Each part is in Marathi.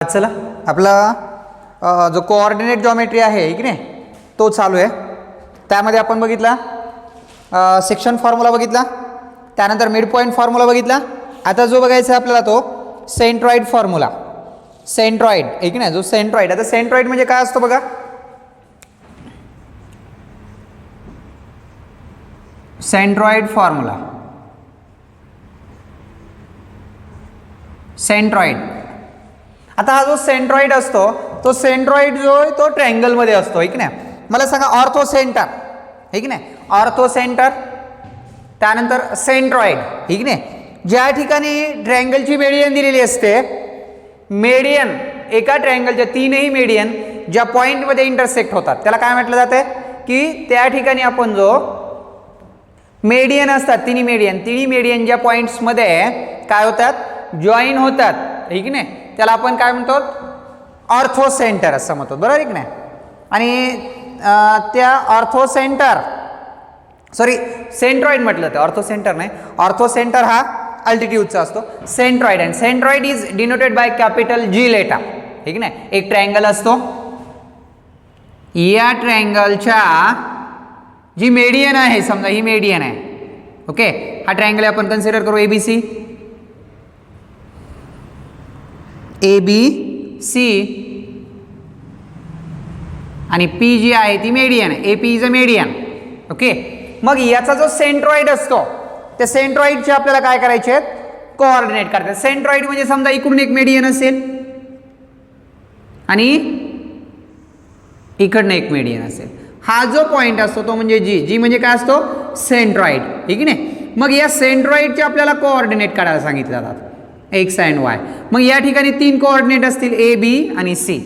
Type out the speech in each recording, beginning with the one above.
चला आपला जो कोऑर्डिनेट जॉमेट्री आहे की नाही तो चालू आहे. त्यामध्ये आपण बघितला सेक्शन फॉर्म्युला बघितला, त्यानंतर मिड पॉईंट फॉर्म्युला बघितला. आता जो बघायचा आहे आपल्याला तो सेंट्रॉइड फॉर्म्युला. सेंट्रॉइड आहे की नाही, जो सेंट्रॉइड. आता सेंट्रॉइड म्हणजे काय असतो बघा. Centroid formula. सेंट्रॉइड. आता हा जो सेंट्रॉइड असतो तो सेंट्रॉइड जो आहे तो ट्रायंगल मध्ये असतो, की नाही. मला सांगा ऑर्थो सेंटर आहे की नाही, ऑर्थो सेंटर. त्यानंतर सेंट्रॉइड आहे की नाही. ज्या ठिकाणी ट्रायंगलची मेडियन दिलेली असते, मेडियन एका ट्रायंगलच्या तीनही मेडियन ज्या पॉईंटमध्ये इंटरसेक्ट होतात त्याला काय म्हटलं जातं की त्या ठिकाणी आपण जो मेडियन असतात तिन्ही मेडियन ज्या पॉईंट्समध्ये काय होतात, जॉईन होतात आहे की नाही, त्याला आपण काय म्हणतो, ऑर्थो सेंटर असं म्हणतो, बरोबर आहे की नाही. आणि त्या ऑर्थो सेंटर सेंट्रॉइड म्हटलं तर ऑर्थो सेंटर नाही, ऑर्थो सेंटर हा अल्टिट्यूडचा असतो. Centroid and centroid is denoted by capital G letter, ठीक नाही. एक ट्रायंगल असतो, या ट्रायंगलच्या जी मेडियन आहे, समजा ही मेडियन आहे, ओके. हा ट्रायंगल आपण कन्सिडर करू एबीसी. ABC आणि P जी आहे ती मेडियन आहे. AP is a median, okay. मग याचा जो सेंट्रॉइड असतो त्या सेंट्रॉइडचे आपल्याला काय करायचे आहेत, कोऑर्डिनेट करायचे. सेंट्रॉइड म्हणजे समजा इकडून एक मेडियन असेल आणि इकडनं एक मेडियन असेल. हा जो पॉइंट असतो तो म्हणजे जी म्हणजे काय असतो, सेंट्रॉइड, ठीक नाही. मग या सेंट्रॉइडचे आपल्याला कोऑर्डिनेट काढायला सांगितले जातात, एक्स अँड वाय. मग या ठिकाणी तीन कोऑर्डिनेट असतील, ए बी आणि सी.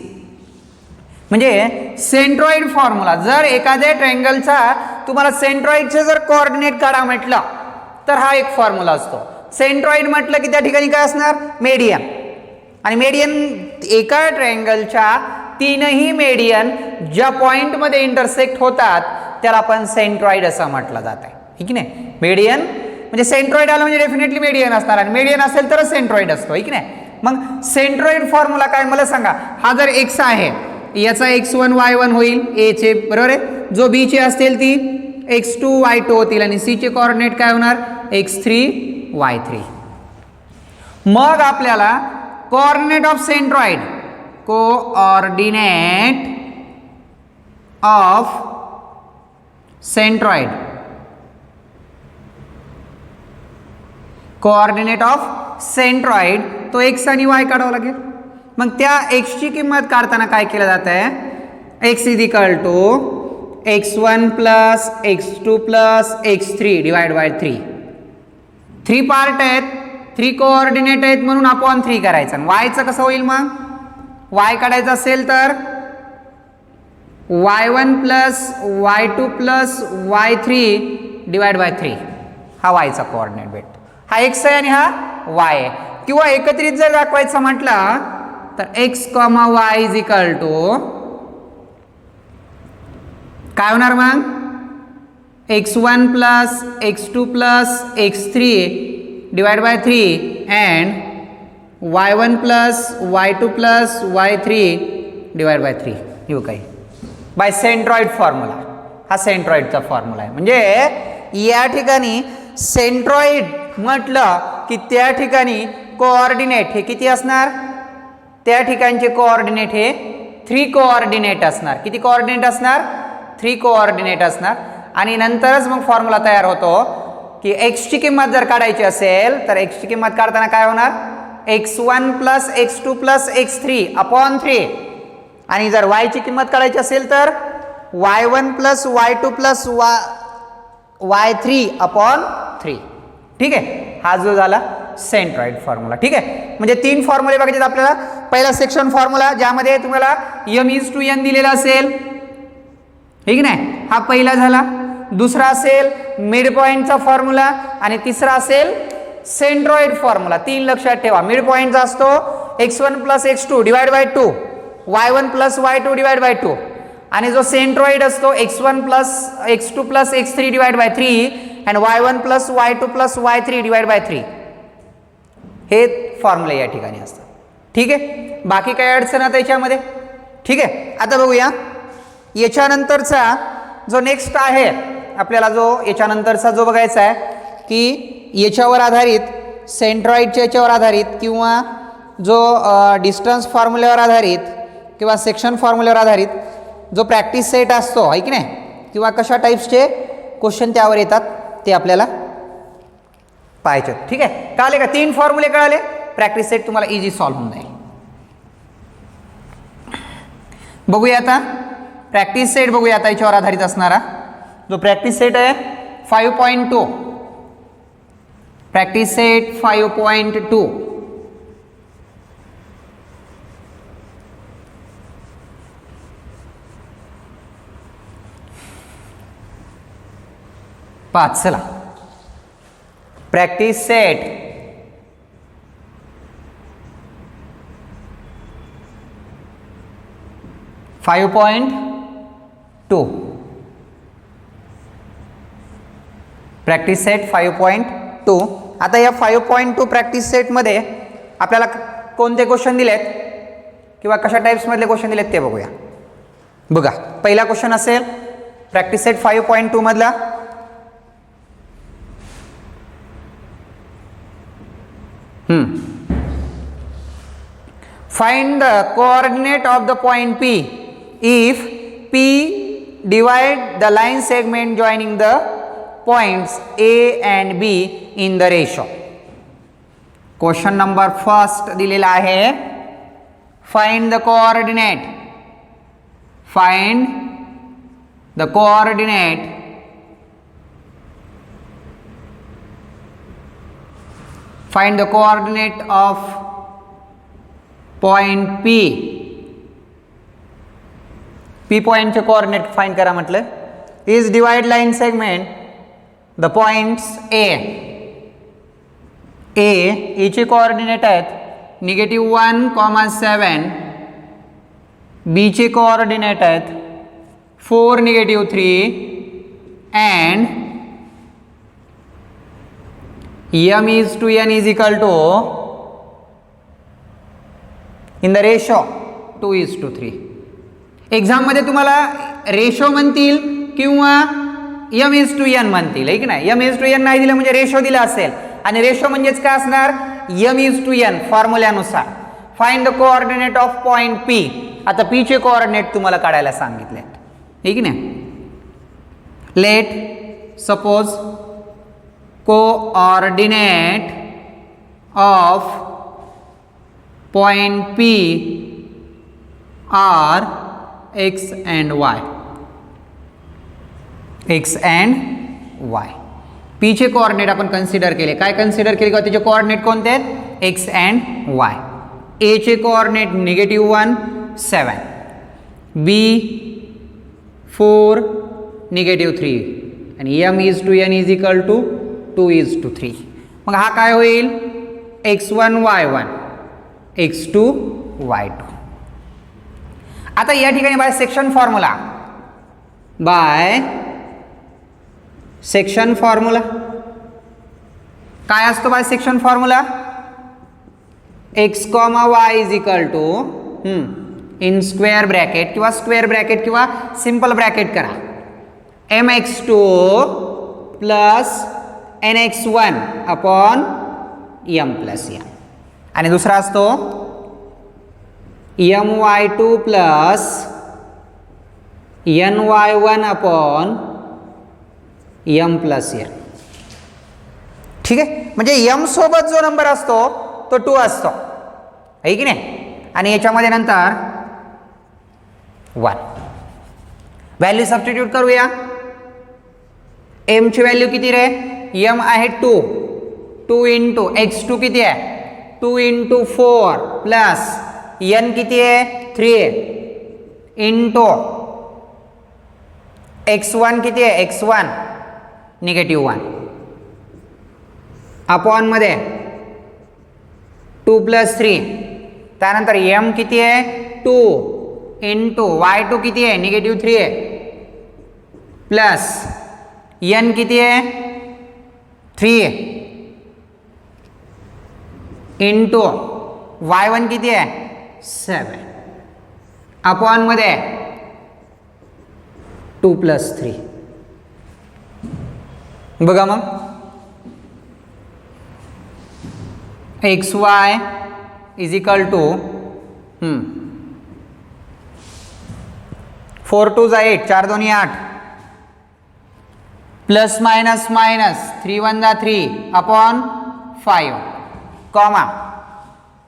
म्हणजे सेंट्रॉइड फॉर्म्युला, जर एखाद्या ट्रायंगलचा तुम्हाला सेंट्रॉइडचे जर कोऑर्डिनेट काढा म्हटलं तर हा एक फॉर्म्युला असतो. सेंट्रॉइड म्हटलं की त्या ठिकाणी काय असणार, मेडियन. आणि मेडियन एका ट्रायंगलच्या तीनही मेडियन ज्या पॉइंटमध्ये इंटरसेक्ट होतात त्याला आपण सेंट्रॉइड असं म्हटलं जात आहे, ठीक नाही. मेडियन म्हणजे सेंट्रॉइड आलं म्हणजे डेफिनेटली मेडियन असणार, आणि मेडियन असेल तरच सेंट्रॉइड असतो, ठीक नाही. मग सेंट्रॉइड फॉर्म्युला काय मला सांगा. हा जर एक्स आहे, याचा x1 y1 होईल ए चे, बरोबर आहे. जो बी चे असतील ती x2 y2 होतील, आणि सी चे कोऑर्डिनेट काय होणार, x3 y3. मग आपल्याला coordinate of centroid, coordinate of centroid, coordinate of centroid तो x आणि y काढावं लागेल. मग त्या x ची किंमत काढताना काय केलं जात आहे, x is equal to x1 plus x2 plus x3 divide by 3. 3 part आहेत, 3 कोऑर्डिनेट आहेत म्हणून अपॉन 3 करायचं. आणि y चं कसं होईल, मग y काढायचं असेल तर y1 plus y2 plus y3 divide by 3 हा y चा कोऑर्डिनेट भेटतो. हा x आहे आणि हा y आहे. किंवा एकत्रित जर दाखवायचं म्हटलं तर x, y is equal to काय होणार, मग x1 plus x2 plus x3 divide by 3 and y1 plus y2 plus y3 divide by 3. येऊ काही बाय सेंट्रॉइड फॉर्म्युला. हा सेंट्रॉइडचा फॉर्म्युला आहे. म्हणजे या ठिकाणी सेंट्रॉइड म्हटलं की त्या ठिकाणी कोऑर्डिनेट हे किती असणार, त्या ठिकाणचे कोऑर्डिनेट हे 3 कोऑर्डिनेट असणार. किती कोऑर्डिनेट असणार, 3 कोऑर्डिनेट असणार. आणि नंतरच मग फॉर्म्युला तयार होतो की x ची किंमत जर काढायची असेल तर x ची किंमत काढताना काय होणार, x1 plus x2 plus x3 upon 3. आणि जर y ची किंमत काढायची असेल तर y1 plus y2 plus y3 upon 3, ठीक आहे. हा जो झाला सेंट्रॉइड फॉर्म्युला, ठीक आहे. म्हणजे 3 फॉर्म्युले बघायचे आपल्याला. पहिला सेक्शन फॉर्म्युला ज्यामध्ये तुम्हाला m इज टू n दिलेला असेल, ठीक नाही, हा पहिला झाला. दुसरा असेल मिड पॉईंटचा फॉर्म्युला, आणि तिसरा असेल सेंट्रॉइड फॉर्म्युला. 3 लक्षात ठेवा. मिड पॉईंटचा असतो x1 plus x2 divide by 2, y1 plus y2 divide by 2. आणि जो सेंट्रॉइड असतो x1 plus x2 plus x3 divide by 3 and y1 plus y2 plus y3 divide by 3. हे फॉर्म्युले या ठिकाणी असतात, ठीक आहे. बाकी काय अडचण आता याच्यामध्ये? ठीक आहे, आता बघूया याच्यानंतरचा जो नेक्स्ट आहे आपल्याला, जो याच्यानंतरचा जो बघायचा आहे की याच्यावर आधारित सेंट्रॉइडच्या याच्यावर आधारित किंवा जो डिस्टन्स फॉर्म्युल्यावर आधारित किंवा सेक्शन फॉर्म्युल्यावर आधारित जो प्रॅक्टिस सेट असतो आहे की नाही, किंवा कशा टाईप्सचे क्वेश्चन त्यावर येतात ते आपल्याला पाहायचे. ठीक आहे, कळाले का? 3 फॉर्म्युले कळाले, प्रॅक्टिस सेट तुम्हाला इझी सॉल्व्ह होऊन जाईल. बघूया आता प्रॅक्टिस सेट, बघूया आता याच्यावर आधारित असणारा जो प्रॅक्टिस सेट आहे 5.2. Practice set 5.2. पाच, चला प्रॅक्टिस सेट 5.2. Practice set 5.2. आता या 5.2 प्रॅक्टिस सेटमध्ये आपल्याला कोणते क्वेश्चन दिलेत किंवा कशा टाईप्समधले क्वेश्चन दिलेत ते बघूया. बघा, पहिला क्वेश्चन असेल प्रॅक्टिस सेट 5.2 मधला, find the coordinate of the point P if P divide the line segment joining the points A and B in the ratio. Question number first दिलेला आहे, find the coordinate. find the coordinate find the coordinate of point P. P point चे coordinate find करा म्हटलं. is divide line segment the points A. A चे coordinate आहेत -1,7. B चे coordinate आहेत 4, -3 and m is to n is equal to in the ratio 2:3. Exam मध्ये तुम्हाला रेशो म्हणतील किंवा m is to n म्हणतील, आहे की नाही? m is to n नाही दिलं म्हणजे रेशो दिला असेल, आणि रेशो म्हणजेच काय असणार? m is to n फॉर्म्युल्यानुसार. Find the coordinate of point P. आता P चे कोऑर्डिनेट तुम्हाला काढायला सांगितले, आहे की नाही? Let suppose coordinate of point P are x and y. x and y. P चे कोऑर्डिनेट आपण कन्सिडर केले. काय कन्सिडर केले? त्याचे कोऑर्डिनेट कोणते आहेत? x and y. A चे कोऑर्डिनेट -1, 7. B 4, -3 आणि m is to n is equal to 2:3. मग हा काय होईल? x1 y1 x2 y2. आता या ठिकाणी बाय सेक्शन फॉर्म्युला काय असतो? By section formula x, y is equal to in square bracket किंवा स्क्वेअर ब्रॅकेट किंवा सिंपल ब्रॅकेट करा mx2 plus nx1 upon m plus n, आणि दुसरा असतो my2 plus ny1 upon m plus n. ठीक आहे, म्हणजे m सोबत जो नंबर असतो तो 2 असतो, आहे की नाही? आणि याच्यामध्ये नंतर 1. व्हॅल्यू सबस्टिट्यूट करूया. m ची व्हॅल्यू किती रे? m आहे 2 इंटू x2 किती आहे? 2 इंटू 4 प्लस n किती आहे? 3 इंटू x1 किती आहे? x1 -1 अपॉन मध्ये 2 प्लस 3. त्यानंतर m किती आहे? 2 इंटू y2 किती आहे? -3 आहे प्लस n किती आहे? 3 इंटू y1 किती आहे? 7 अपॉनमध्ये 2 + 3. बघा मग XY इज इक्वल टू 4 2 जा 8, 4 2 8, प्लस मायनस मायनस 3 1 जा 3 upon 5, comma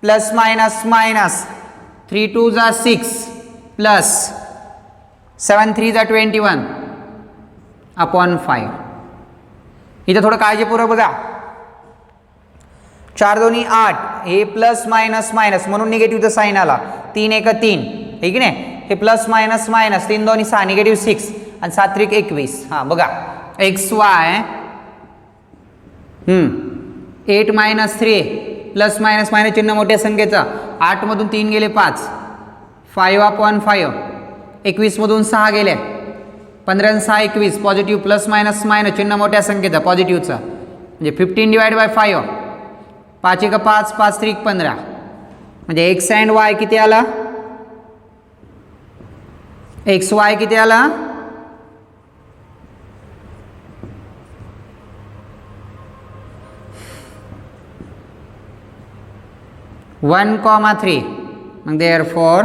plus minus minus 3 2 जा 6 प्लस 7 3 जा 21 अपॉन 5. इथं थोडं काळजीपूर्वक बघा. 4 2 8, हे प्लस मायनस मायनस म्हणून निगेटिव्हचा साईन आला. 3 1 3, हे की नाही, हे प्लस मायनस मायनस 3 2 6 निगेटिव्ह 6 आणि 7 3 21. हां बघा XY 8 - 3 प्लस मायनस मायनस चिन्ह मोठ्या संख्येचा. 8 मधून 3 गेले 5, 5 अपॉन 5. 21 मधून 6 गेले, 15 आणि 6 21, पॉझिटिव्ह प्लस मायनस मायनस चिन्ह मोठ्या संख्येचा पॉझिटिव्हचा, म्हणजे 15/5. 5 1 5, 5 3 15, म्हणजे X अँड Y किती आला? XY किती आला? 1,3. मग therefore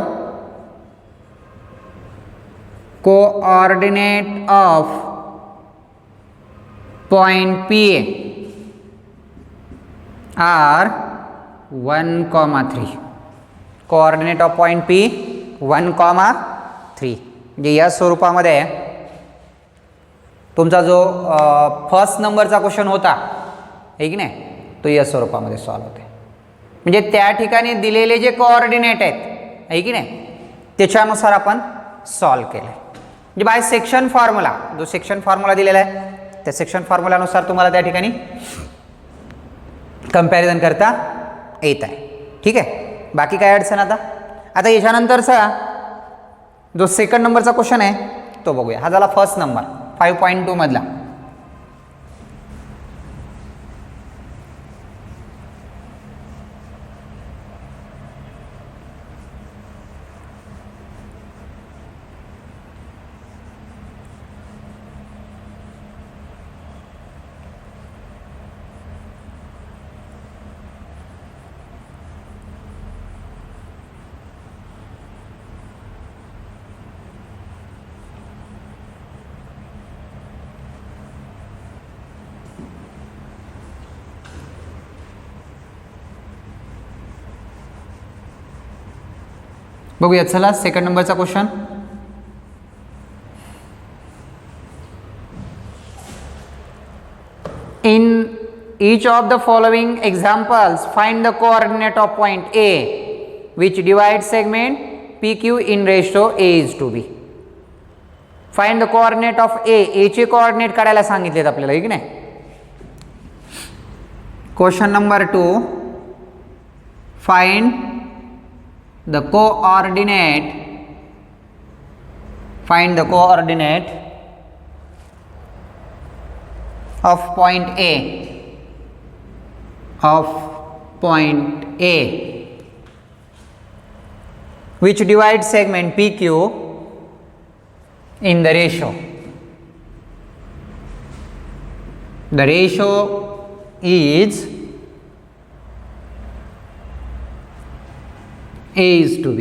coordinate of point P are 1,3. Coordinate of point P 1,3. म्हणजे या स्वरूपामध्ये तुमचा जो फर्स्ट नंबरचा क्वेश्चन होता आहे की नाही, तो या स्वरूपामध्ये सॉल्व होते. म्हणजे त्या ठिकाणी दिलेले जे कोऑर्डिनेट आहेत आहे की नाही, त्याच्यानुसार आपण सॉल्व केलं. म्हणजे बाय सेक्शन फॉर्म्युला, जो सेक्शन फॉर्म्युला दिलेला आहे त्या सेक्शन फॉर्म्युलानुसार तुम्हाला त्या ठिकाणी कंपॅरिझन करता येत आहे. ठीक आहे, बाकी काय अडचण? आता याच्यानंतरचा जो सेकंड नंबरचा क्वेश्चन आहे तो बघूया. हा झाला फर्स्ट नंबर 5.2 मधला. बघूया चला सेकंड नंबरचा question. In each of the following examples find the coordinate of point A which divides segment PQ in ratio A is to B. Find the coordinate of A. A चे coordinate काढायला सांगितलेत आपल्याला, ठीक नाही. Question number 2, find the coordinate of point A which divides segment PQ in the ratio. The ratio is A is to B.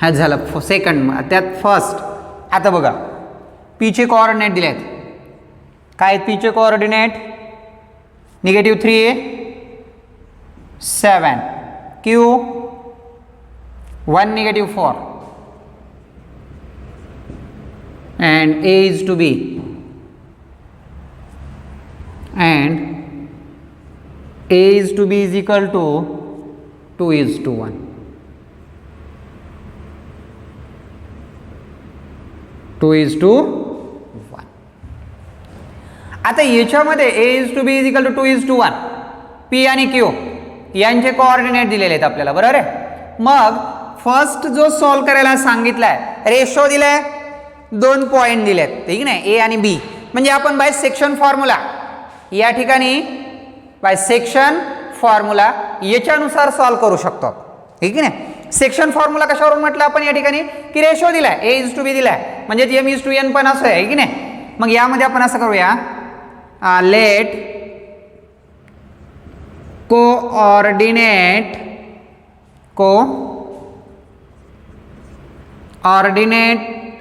हा झालं सेकंड. त्यात फर्स्ट. आता बघा P चे कोऑर्डिनेट दिलेत. काय आहेत P चे coordinate? -3 7, Q 1 -4 and A is to B, and A is to B is equal to 2 is to 1. आता याच्यामध्ये A is to B is equal to 2 is to 1, P आणि Q यांचे कोऑर्डिनेट दिलेले आहेत आपल्याला, बरोबर आहे. मग फर्स्ट जो सॉल्व करायला सांगितलाय, रेशो दिलाय, 2 पॉइंट दिलेत, ठीक नाही, A आणि B. म्हणजे आपण बाय सेक्शन फॉर्म्युला या ठिकाणी बाय सेक्शन फॉर्म्युला याच्यानुसार सॉल्व करू शकतो. ठीक आहे ना. सेक्शन फॉर्म्युला कशावरून म्हटलं आपण या ठिकाणी की रेशो दिलाय A:B दिलाय म्हणजे M:n पण असं आहे की नाही. मग यामध्ये आपण असं करूया let coordinate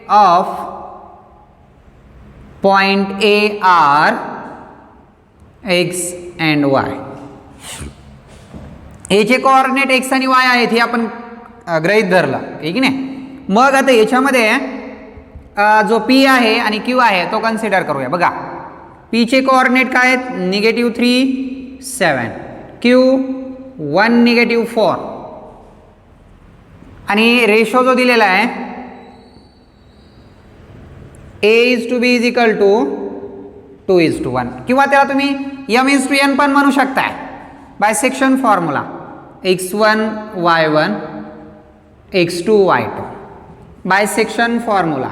of point A are x and y. A चे कोऑर्डिनेट x आणि y आहेत हे आपण गृहीत धरलं ठीक आहे ना. मग आता याच्यामध्ये जो P आहे आणि Q आहे तो कन्सिडर करूया. बघा P चे कोऑर्डिनेट काय आहेत -3 7 Q 1 -4 आणि रेशो जो दिलेला आहे A:B = 2:1 किंवा त्याला तुम्ही M:n पण म्हणू शकताय by section formula x1 y1 x2 y2 by section formula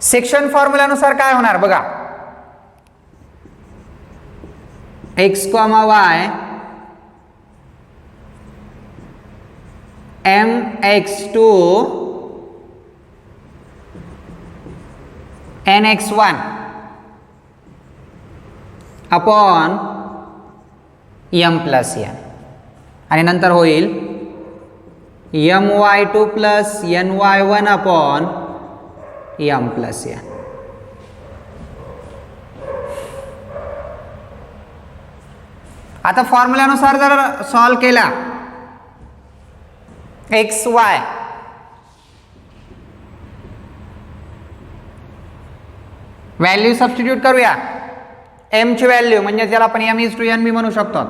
section फॉर्म्युलानुसार काय होणार बघा x, y mx2 nx1 upon m+n आणि नंतर होईल my2 plus ny1 upon m+n. आता फॉर्म्युलानुसार जर सॉल्व केला एक्स वाय व्हॅल्यू सबस्टिट्यूट करूया. m ची व्हॅल्यू म्हणजे ज्याला आपण M:n बी म्हणू शकतो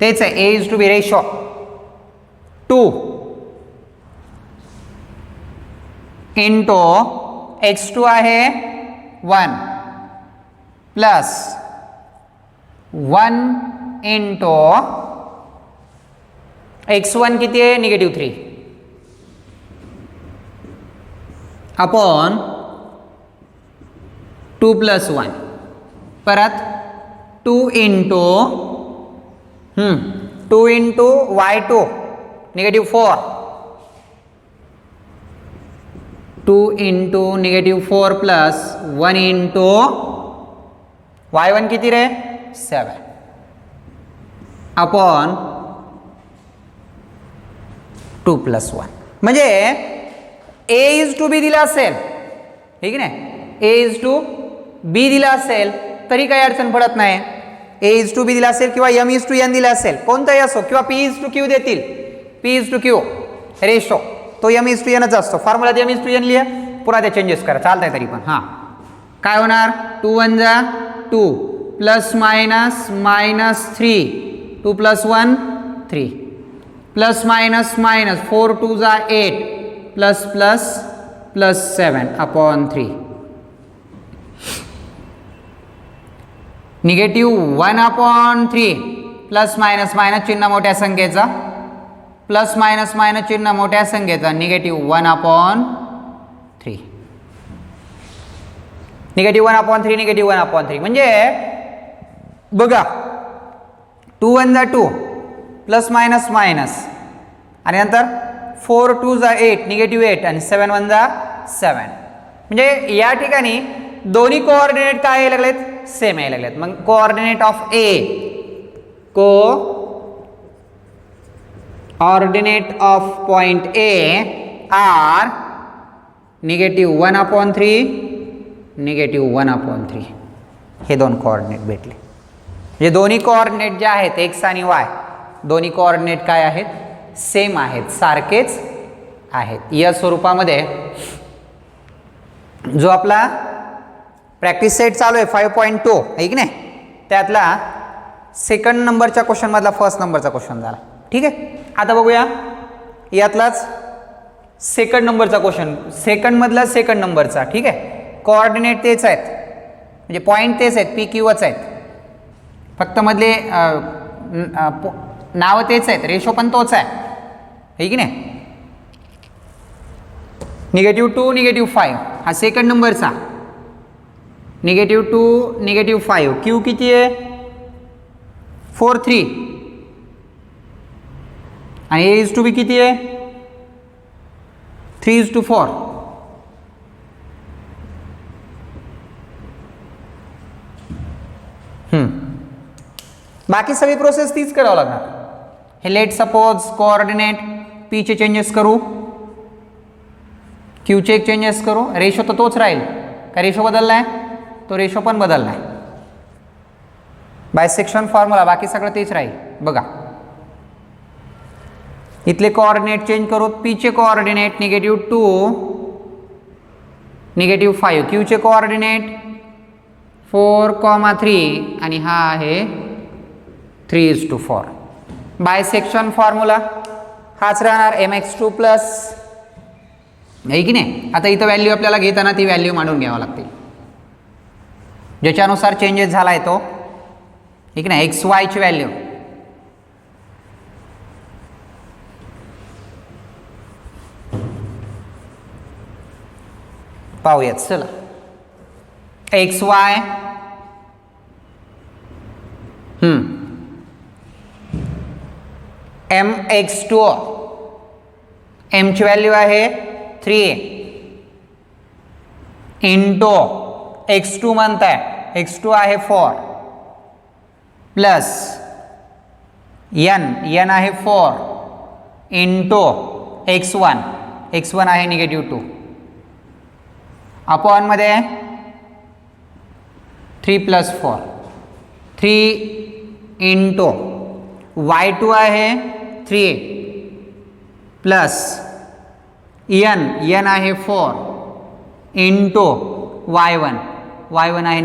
तेच आहे A:B रेशो 2 इंटू x2 आहे 1 प्लस 1 इंटू x1 किती आहे -3 अपॉन 2 + 1 परत 2 into y2 -4 2 into -4 plus 1 into y1 किती रे 7 अपॉन 2 + 1 म्हणजे A:B दिला असेल ठीक आहे ना A:B दिला असेल तरी काही अडचण पडत नाही. A:B दिला असेल किंवा M:n दिला असेल कोणताही असो किंवा P:2Q देतील P:2Q रेशो तो M:nच असतो. फॉर्म्युला M:n लिहा पुन्हा ते चेंजेस करा चालतंय तरी पण. हां काय होणार 2 1 जा 2 plus minus -3 2 + 1 3 plus minus minus 4 2 जा 8 plus plus plus 7 upon 3 -1/3 plus minus minus चिन्ह मोठ्या संख्येचा प्लस मायनस मायनस चिन्ह मोठ्या संख्येचा -1/3 -1/3 म्हणजे बघा 2 1 जा 2 प्लस मायनस मायनस आणि नंतर 4 2 जा 8 -8 आणि 7 1 जा 7 म्हणजे या ठिकाणी दोन्ही कोऑर्डिनेट काय यायला लागलेत सेम यायला लागलेत. मग coordinate of A coordinate of point A are -1/3 -1/3 हे दोन कोऑर्डिनेट भेटले. म्हणजे दोन्ही कोऑर्डिनेट जे आहेत x आणि y दोन्ही कोऑर्डिनेट काय आहेत सेम आहेत सारखेच आहेत. या स्वरूपामध्ये जो आपला प्रॅक्टिस सेट चालू आहे 5.2 आहे की नाही त्यातला सेकंड नंबरच्या क्वेश्चन मधला फर्स्ट नंबरचा क्वेश्चन झाला. ठीक आहे आता बघूया यातलाच सेकंड नंबरचा क्वेश्चन सेकंड मधला सेकंड नंबरचा. ठीक आहे कोऑर्डिनेट तेच आहेत म्हणजे पॉईंट तेच आहेत PQच आहेत फक्त मधले नाव तेच आहेत रेशो पण तोच आहे की नाही. -2 -5 हा सेकंड नंबरचा -2 -5. क्यू किती आहे 4 3 आणि ए इज टू बी किती आहे 3:4. बाकी सगळी प्रोसेस तीच करावं लागणार. हे लेट सपोज कोऑर्डिनेट पी चे चेंजेस करू, क्यू चे चेंजेस करू, रेशो तर तोच राहील. काय रेशो बदलला आहे तो रेशो पण बदलला आहे. बायसेक्शन फॉर्म्युला बाकी सगळं तेच राहील. बघा इथले कोऑर्डिनेट चेंज करू. पी चे कोऑर्डिनेट -2 -5, क्यू चे कोऑर्डिनेट 4, 3 आणि हा आहे 3:4. बायसेक्शन फॉर्म्युला हाच राहणार mx2 प्लस, आहे की नाही. आता इथं व्हॅल्यू आपल्याला घेताना ती व्हॅल्यू मांडून घ्यावं लागते ज्याच्यानुसार चेंजेस झाला आहे तो, ठीक नाही. एक्स वाय ची व्हॅल्यू पाहूयात. चला एक्स वाय mx2 m ची व्हॅल्यू आहे 3 इंटू x2 म्हणताय x2 आहे 4 प्लस n आहे 4 इंटू x1 आहे -2 अपॉन मध्ये 3 + 4 3 इंटू y2 आहे 3 प्लस n आहे 4 इंटू y1 आहे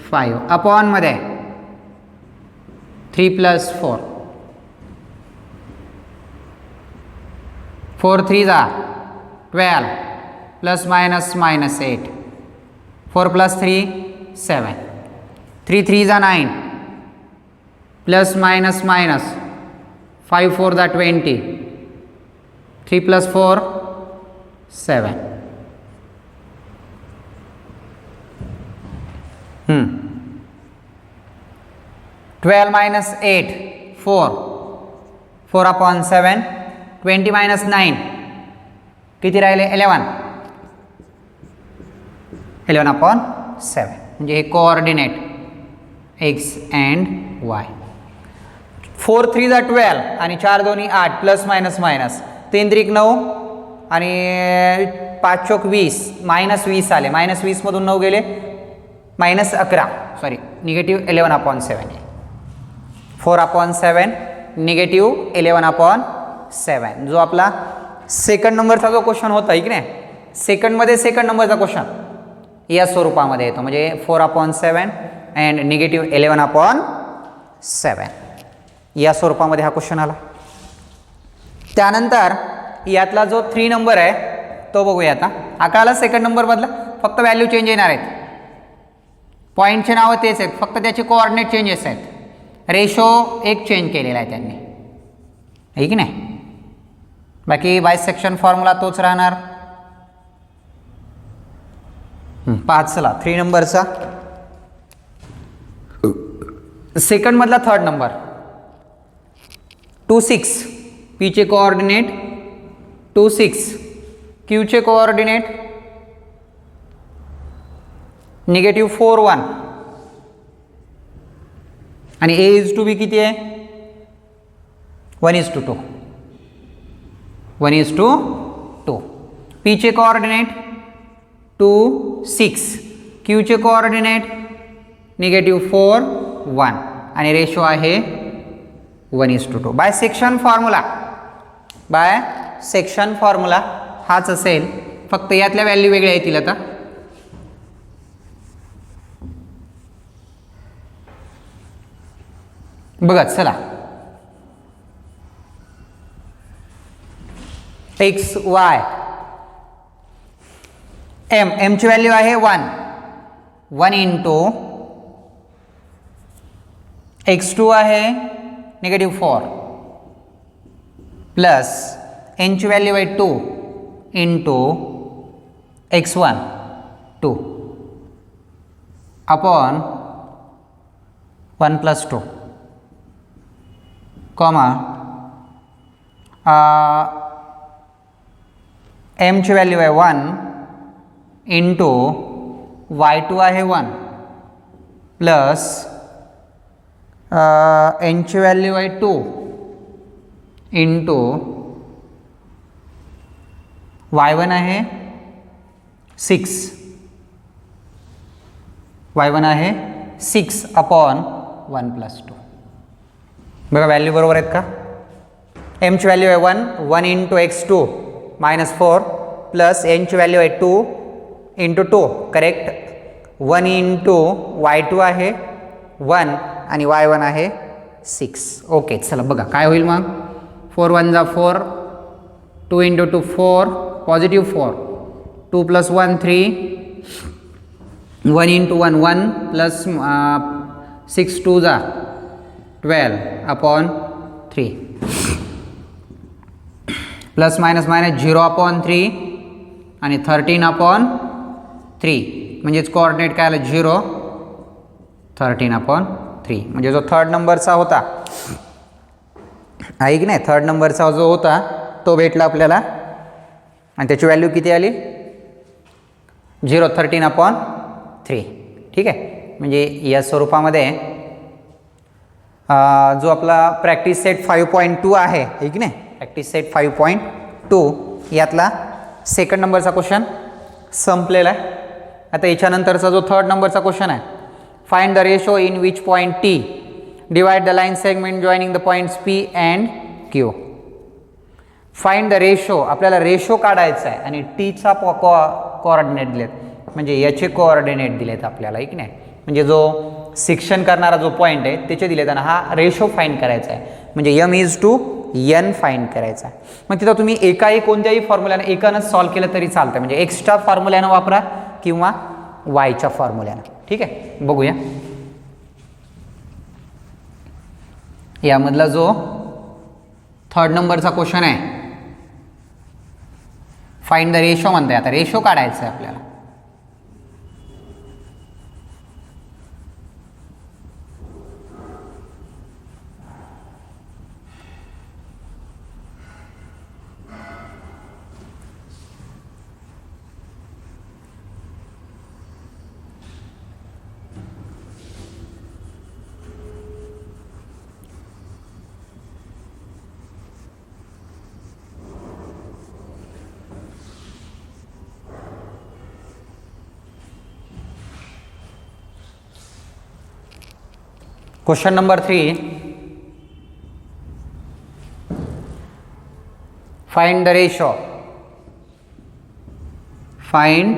-5 अपॉन मध्ये 3 + 4 4 3 12 plus minus -8 4 + 3 7 3 3 9 plus minus 5 4 20 3 + 4 7 12 - 8 4 upon 7 20 - 9 किती राहिले 11 अपॉन 7. म्हणजे हे कोऑर्डिनेट x अँड y. 4 3 12 आणि 4 2 8 प्लस मायनस 3 3 9 आणि 5 चौक 20 -20 आले. -20 मधून 9 गेले -11 सॉरी -11 अपॉन 7. 4 अपॉन 7 -11 अपॉन 7 जो आपला सेकंड नंबरचा जो क्वेश्चन होता की नाही. सेकंडमध्ये सेकंड नंबरचा क्वेश्चन या स्वरूपामध्ये येतो. म्हणजे 4 अपॉन 7 अँड -11 अपॉन 7 या स्वरूपामध्ये हा क्वेश्चन आला. त्यानंतर यातला जो 3 नंबर आहे तो बघूया. आता आकाला सेकंड नंबर बदला, फक्त व्हॅल्यू चेंज येणार आहेत. पॉईंटचे नावं तेच आहेत, फक्त त्याचे कोऑर्डिनेट चेंजेस आहेत. रेशो एक चेंज केलेला आहे त्यांनी, आहे की नाही. बाकी बायसेक्शन फॉर्म्युला तोच राहणार. 5 चला 3 नंबरचा सेकंड मधला थर्ड नंबर 2 6 पी चे कोऑर्डिनेट 2 6 क्यू चे कोऑर्डिनेट -4 1 आणि ए इज टू बी किती आहे 1:2 1:2. पी चे कोऑर्डिनेट 2 6 क्यू चे कोऑर्डिनेट -4 1 आणि रेशो आहे 1:2. बाय सेक्शन फॉर्म्युला हाच असेल, फक्त यातल्या व्हॅल्यू वेगळ्या येतील. आता बघा चला. एक्स वाय एम ची व्हॅल्यू आहे 1 इंटू x2 आहे -4 प्लस एन ची व्हॅल्यू आहे 2 into x1 2 upon 1 plus 2 comma एमची व्हॅल्यू आहे 1 इंटू y2 आहे 1 प्लस एनची व्हॅल्यू आहे 2 इंटू y1 आहे 6 y1 आहे 6 अपॉन 1 प्लस 2. बघा व्हॅल्यू बरोबर आहेत का. एमची व्हॅल्यू आहे 1 इंटू x2 मायनस 4 प्लस एनची व्हॅल्यू आहे 2 इंटू 2 करेक्ट. 1 इंटू y2 आहे 1 आणि y1 आहे 6. ओके चला बघा काय होईल मग. 4 1 जा 4 2 into 2 4 positive 4 2 plus 1 3 1 into 1 1 plus 6 2 जा 12 upon 3 plus minus minus 0 upon 3 आणि 13 अपॉन 3 म्हणजेच कोऑर्डिनेट काय आलं 0 13 अपॉन 3 म्हणजे जो थर्ड नंबरचा होता आहे की नाही. थर्ड नंबरचा जो होता तो भेटला आपल्याला आणि त्याची व्हॅल्यू किती आली 0 13 अपॉन 3. ठीक आहे. म्हणजे या स्वरूपामध्ये जो आपला प्रॅक्टिस सेट 5.2 आहे की नाही प्रॅक्टिस सेट 5.2 यातला सेकंड नंबरचा क्वेश्चन संपलेला आहे. आता याच्यानंतरचा जो थर्ड नंबरचा क्वेश्चन आहे find the ratio in which point T divide the line segment joining the points P and Q. Find the ratio आपल्याला रेशो काढायचा आहे आणि टीचा कोऑर्डिनेट दिलेत म्हणजे याचे कोऑर्डिनेट दिलेत आपल्याला की नाही. म्हणजे जो सेक्शन करणारा जो पॉईंट आहे त्याचे दिलेत आणि हा रेशो फाइंड करायचा आहे म्हणजे m is to n find करायचा आहे. मग तिथं तुम्ही एकाही कोणत्याही फॉर्म्युल्यानं एकानंच सॉल्व्ह केलं तरी चालतं म्हणजे एक्सच्या फॉर्म्युल्यानं वापरा किंवा वायच्या फॉर्म्युल्यानं. ठीक आहे बघूया. यामधला जो थर्ड नंबरचा क्वेश्चन आहे फाइंड द रेशो म्हणताय. आता रेशो काढायचा आहे आपल्याला. Question number 3. Find the ratio. Find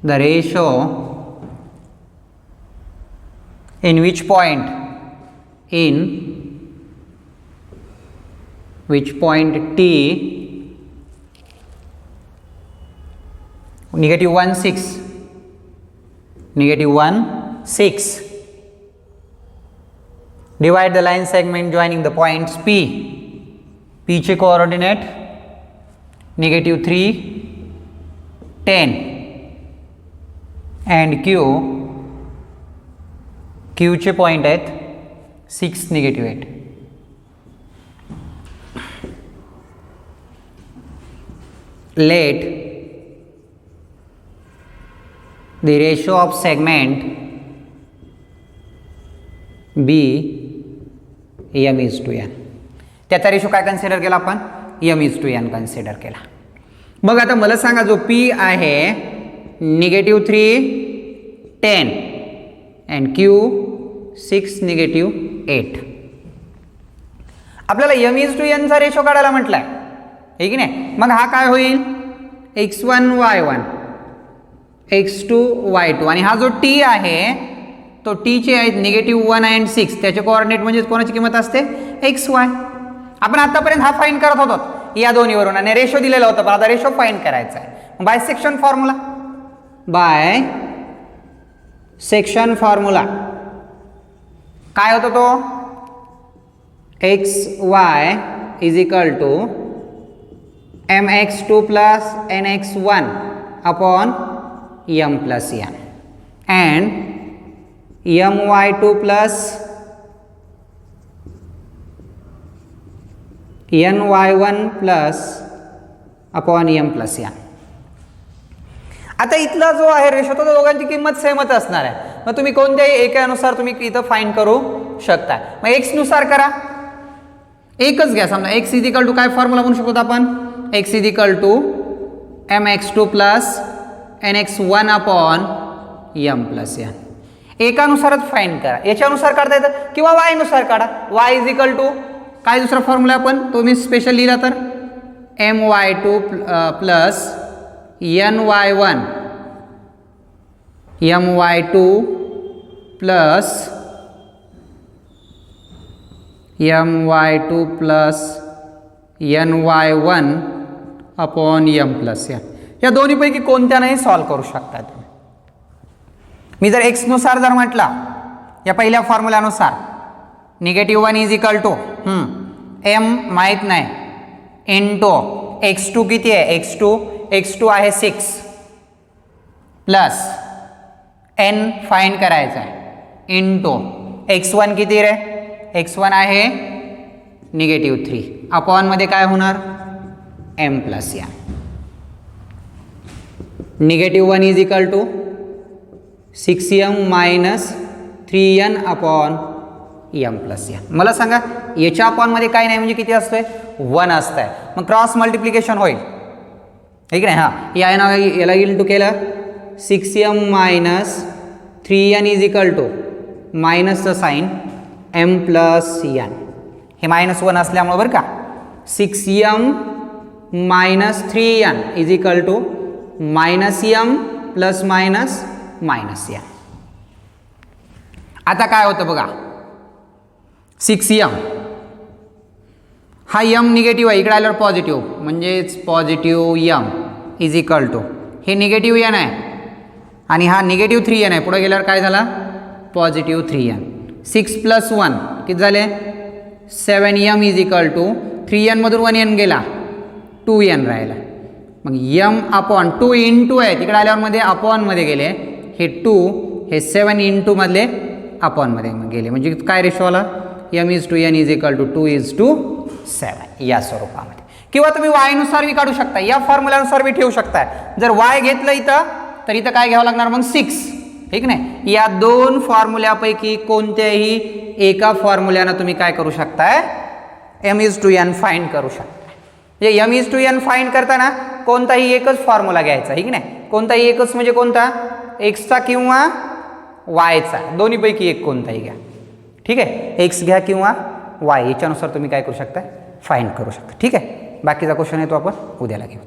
the ratio in which point T -1 6 -1 6 divide the line segment joining the points P. P चे कोऑर्डिनेट -3 10 and Q चे पॉइंट आहेत 6 -8. Let the ratio of segment be m is to n. त्याचा रेशो काय कन्सिडर केला आपण m is to n consider केला. मग आता मला सांगा जो P आहे -3 10 and Q 6 -8. आपल्याला m is to n चा रेशो काढायला म्हटलाय हे की नाही. मग हा काय होईल x1 y1 x2 y2 आणि हा जो T आहे तो टी चे आहेत -1 and 6 त्याचे कोऑर्डिनेट म्हणजे कोणाची किंमत असते xy. आपण आतापर्यंत हा फाइंड करत होतो या दोन्हीवरून आणि रेशो दिलेला होता पण आता रेशो फाइंड करायचा आहे. बाय सेक्शन फॉर्म्युला काय होतो तो xy is equal to mx2 plus nx1 upon m plus n and my2 plus ny1 plus upon m plus n. आता इथला जो आहे रेशो तो दोघांची किंमत सेमच असणार आहे. मग तुम्ही कोणत्याही एकानुसार तुम्ही इथं फाइंड करू शकता. मग x नुसार करा, एकच घ्या. समजा x इक्वल टू काय फॉर्म्युला म्हणू शकतो आपण, x equal to mx2 plus nx1 upon m plus n. एकानुसारच फाइंड करा. याच्यानुसार काढता येतं किंवा y नुसार काढा. y इज इक्वल टू काय दुसरा फॉर्म्युला आपण तो मी स्पेशल लिहिला तर my2 plus ny1 my2 plus my2 plus ny1 upon m plus n. या दोन्हीपैकी कोणत्यानेही सॉल्व करू शकता तुम्ही. मी जर x नुसार जर म्हटला या पहिल्या फॉर्म्युल्यानुसार -1 इज इक्वल टू m माहीत नाही इंटू x2 किती आहे, x2 आहे 6 प्लस n फाइंड करायचा आहे इंटू x1 किती रे, x1 आहे -3 अपॉन मध्ये काय होणार m plus n. -1 is equal to 6m minus 3n upon m plus n. मला सांगा याच्या अपॉन मध्ये काय नाही म्हणजे किती असतोय 1 असतंय. मग क्रॉस मल्टिप्लिकेशन होईल ठीक आहे. हां याला इंटू केलं 6m minus 3n is equal to मायनसचं साईन m प्लस n. हे -1 असल्यामुळे बरं का 6m minus 3n is equal to -m plus minus n. आता काय होतं बघा 6m हा m निगेटिव्ह आहे, इकडे आल्यावर पॉझिटिव्ह म्हणजेच positive m is equal to हे निगेटिव्ह n आहे आणि हा निगेटिव्ह 3n आहे. पुढे गेल्यावर काय झाला पॉझिटिव्ह 3n. 6 प्लस 1 किती झाले 7m is equal to 3n मधून 1n गेला 2n राहिला. मग m अपॉन 2 इंटू आहे तिकडे आल्यावर मध्ये अपॉन मध्ये गेले हे 2 हे 7 इंटू मधले अपॉन मध्ये गेले म्हणजे काय रेशो आला m is to n is equal to 2 is to 7 या स्वरूपामध्ये. किंवा तुम्ही y नुसार बी काढू शकता, या फॉर्म्युल्यानुसार बी ठेवू शकता. जर y घेतलं इथं तर इथं काय घ्यावं लागणार मग 6 ठीक नाही. या दोन फॉर्म्युल्यापैकी कोणत्याही एका फॉर्म्युल्यानं तुम्ही काय करू शकताय m is to n find करू शकता. म्हणजे m is to n find करताना कोणताही एकच फॉर्म्युला घ्यायचा ठीक नाही. कोणताही एकच म्हणजे कोणता x चा किंवा y चा दोन्हीपैकी एक कोणताही घ्या ठीक आहे. x घ्या किंवा y याच्यानुसार तुम्ही काय करू शकता फाइंड करू शकता ठीक आहे. बाकीचा क्वेश्चन आहे तो आपण उद्याला घेऊ.